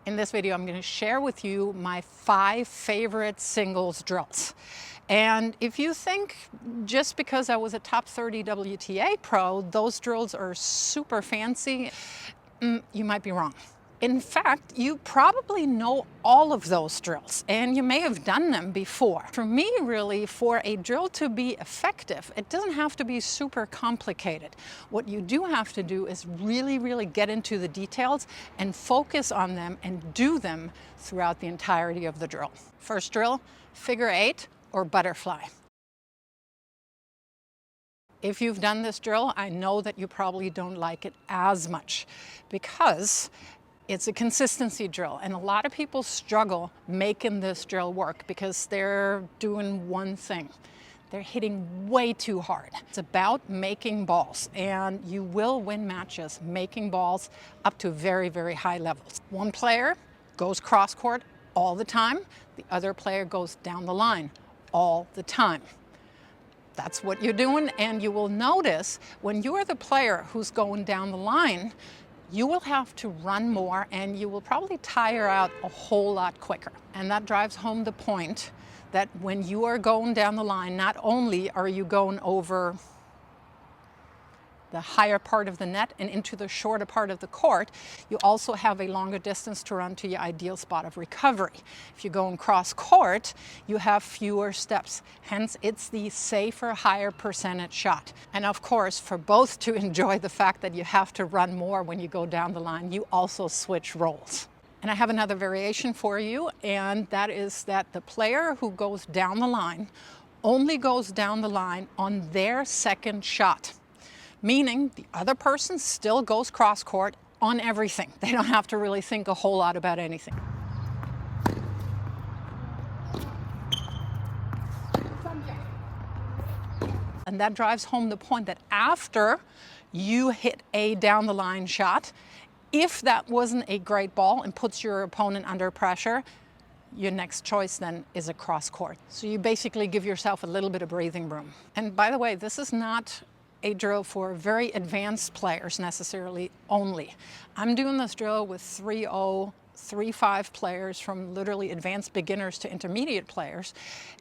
In this video, I'm going to share with you my 5 favorite singles drills. And if you think just because I was a top 30 WTA pro, those drills are super fancy, you might be wrong. In fact, you probably know all of those drills and you may have done them before. For me, really, for a drill to be effective, it doesn't have to be super complicated. What you do have to do is really get into the details and focus on them and do them throughout the entirety of the drill. First drill, figure 8 or butterfly. If you've done this drill, I know that you probably don't like it as much because it's a consistency drill, and a lot of people struggle making this drill work because they're doing one thing. They're hitting way too hard. It's about making balls, and you will win matches making balls up to very high levels. One player goes cross court all the time. The other player goes down the line all the time. That's what you're doing, and you will notice when you're the player who's going down the line, you will have to run more and you will probably tire out a whole lot quicker. And that drives home the point that when you are going down the line, not only are you going over the higher part of the net and into the shorter part of the court, you also have a longer distance to run to your ideal spot of recovery. If you're going cross court, you have fewer steps. Hence, it's the safer, higher percentage shot. And of course, for both to enjoy the fact that you have to run more when you go down the line, you also switch roles. And I have another variation for you, and that is that the player who goes down the line only goes down the line on their second shot. Meaning the other person still goes cross court on everything. They don't have to really think a whole lot about anything. And that drives home the point that after you hit a down the line shot, if that wasn't a great ball and puts your opponent under pressure, your next choice then is a cross court. So you basically give yourself a little bit of breathing room. And by the way, this is not a drill for very advanced players necessarily only. I'm doing this drill with 3.0, 3.5 players, from literally advanced beginners to intermediate players,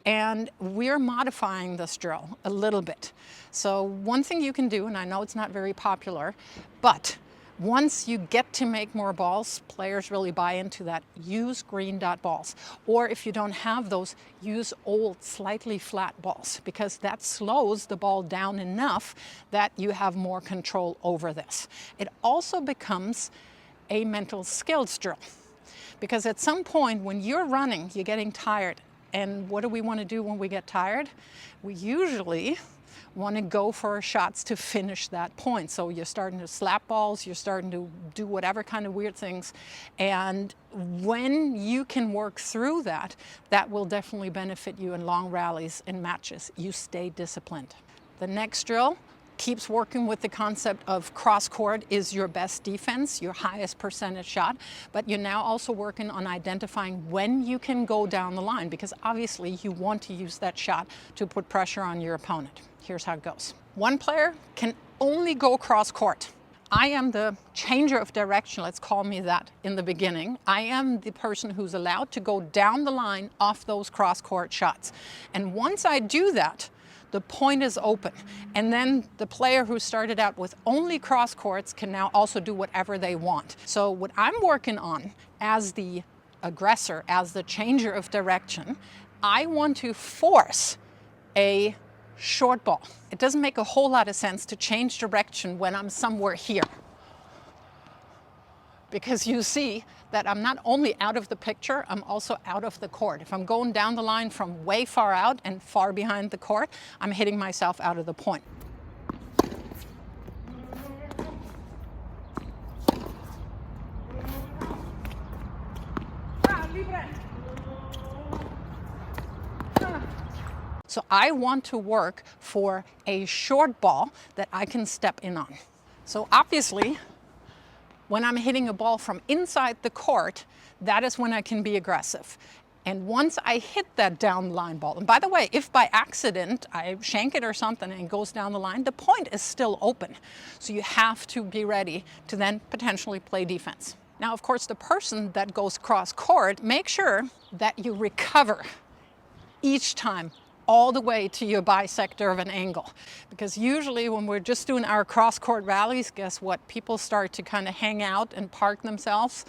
and we're modifying this drill a little bit. So one thing you can do, and I know it's not very popular, but once you get to make more balls, players really buy into that, use green dot balls. Or if you don't have those, use old, slightly flat balls, because that slows the ball down enough that you have more control over this. It also becomes a mental skills drill, because at some point when you're running, you're getting tired. And what do we want to do when we get tired? We usually want to go for shots to finish that point. So you're starting to slap balls, you're starting to do whatever kind of weird things. And when you can work through that, that will definitely benefit you in long rallies and matches. You stay disciplined. The next drill keeps working with the concept of cross court is your best defense, your highest percentage shot, but you're now also working on identifying when you can go down the line, because obviously you want to use that shot to put pressure on your opponent. Here's how it goes. One player can only go cross court. I am the changer of direction, let's call me that in the beginning. I am the person who's allowed to go down the line off those cross court shots. And once I do that, the point is open. And then the player who started out with only cross courts can now also do whatever they want. So what I'm working on as the aggressor, as the changer of direction, I want to force a short ball. It doesn't make a whole lot of sense to change direction when I'm somewhere here, because you see that I'm not only out of the picture, I'm also out of the court. If I'm going down the line from way far out and far behind the court, I'm hitting myself out of the point. So I want to work for a short ball that I can step in on. So obviously, when I'm hitting a ball from inside the court, that is when I can be aggressive. And once I hit that down line ball, and by the way, if by accident I shank it or something and it goes down the line, the point is still open. So you have to be ready to then potentially play defense. Now, of course, the person that goes cross court, make sure that you recover each time all the way to your bisector of an angle. Because usually when we're just doing our cross court rallies, guess what? People start to kind of hang out and park themselves,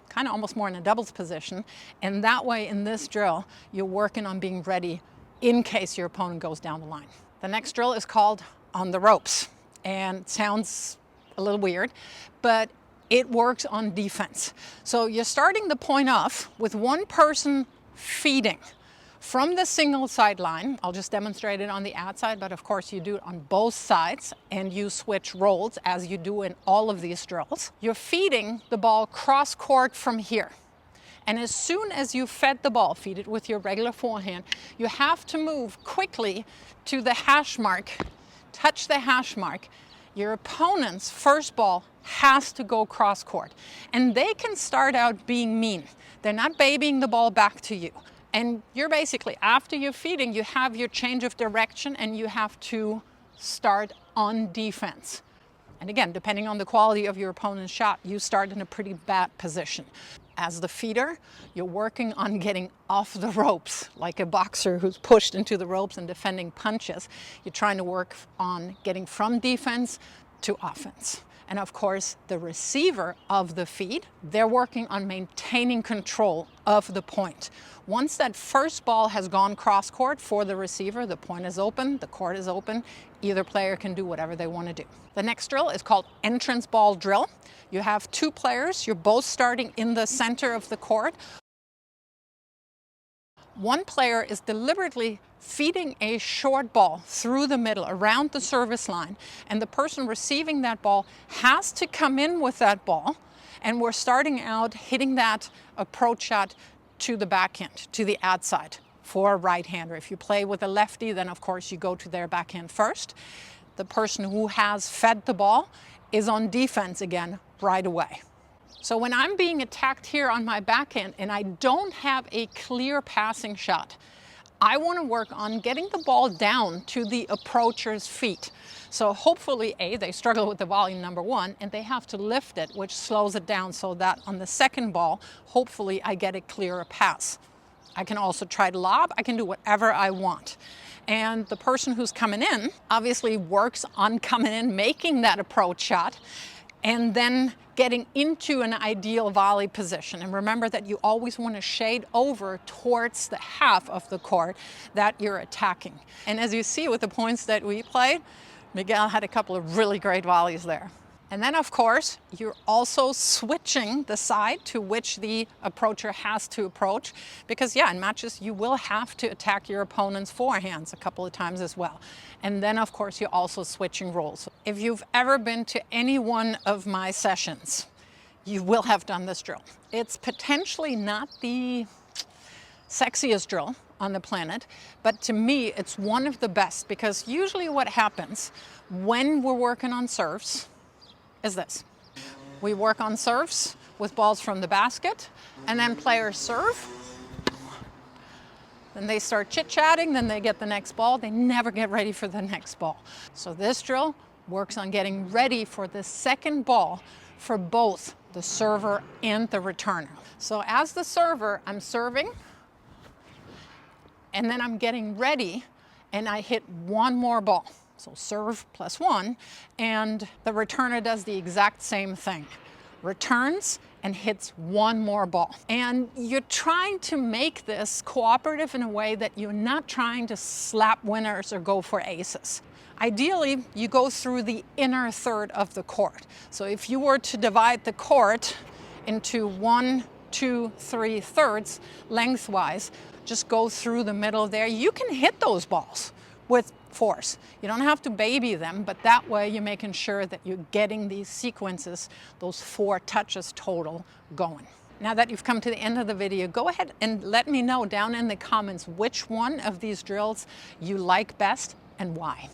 kind of almost more in a doubles position. And that way in this drill, you're working on being ready in case your opponent goes down the line. The next drill is called on the ropes. And it sounds a little weird, but it works on defense. So you're starting the point off with one person feeding from the single sideline. I'll just demonstrate it on the outside, but of course you do it on both sides and you switch roles as you do in all of these drills. You're feeding the ball cross court from here. And as soon as you fed the ball, feed it with your regular forehand, you have to move quickly to the hash mark, touch the hash mark. Your opponent's first ball has to go cross court. And they can start out being mean. They're not babying the ball back to you. And you're basically, after you're feeding, you have your change of direction and you have to start on defense. And again, depending on the quality of your opponent's shot, you start in a pretty bad position. As the feeder, you're working on getting off the ropes, like a boxer who's pushed into the ropes and defending punches. You're trying to work on getting from defense to offense. And of course, the receiver of the feed, they're working on maintaining control of the point. Once that first ball has gone cross court for the receiver, the point is open, the court is open, either player can do whatever they want to do. The next drill is called entrance ball drill. You have two players, you're both starting in the center of the court. One player is deliberately feeding a short ball through the middle, around the service line, and the person receiving that ball has to come in with that ball, and we're starting out hitting that approach shot to the backhand, to the outside for a right-hander. If you play with a lefty, then of course you go to their backhand first. The person who has fed the ball is on defense again right away. So when I'm being attacked here on my backhand and I don't have a clear passing shot, I want to work on getting the ball down to the approacher's feet. So hopefully, they struggle with the volume number one, and they have to lift it, which slows it down so that on the second ball, hopefully I get a clearer pass. I can also try to lob. I can do whatever I want. And the person who's coming in obviously works on coming in, making that approach shot, and then getting into an ideal volley position. And remember that you always want to shade over towards the half of the court that you're attacking. And as you see with the points that we played, Miguel had a couple of really great volleys there. And then, of course, you're also switching the side to which the approacher has to approach. Because, yeah, in matches, you will have to attack your opponent's forehands a couple of times as well. And then, of course, you're also switching roles. If you've ever been to any one of my sessions, you will have done this drill. It's potentially not the sexiest drill on the planet, but to me, it's one of the best. Because usually what happens when we're working on serves is this. We work on serves with balls from the basket, and then players serve. Then they start chit-chatting, then they get the next ball. They never get ready for the next ball. So this drill works on getting ready for the second ball for both the server and the returner. So as the server, I'm serving, and then I'm getting ready, and I hit one more ball. So serve plus one, and the returner does the exact same thing. Returns and hits one more ball. And you're trying to make this cooperative in a way that you're not trying to slap winners or go for aces. Ideally, you go through the inner third of the court. So if you were to divide the court into 1, 2, 3 thirds lengthwise, just go through the middle there. You can hit those balls with force. You don't have to baby them, but that way you're making sure that you're getting these sequences, those 4 touches total, going. Now that you've come to the end of the video, go ahead and let me know down in the comments which one of these drills you like best and why.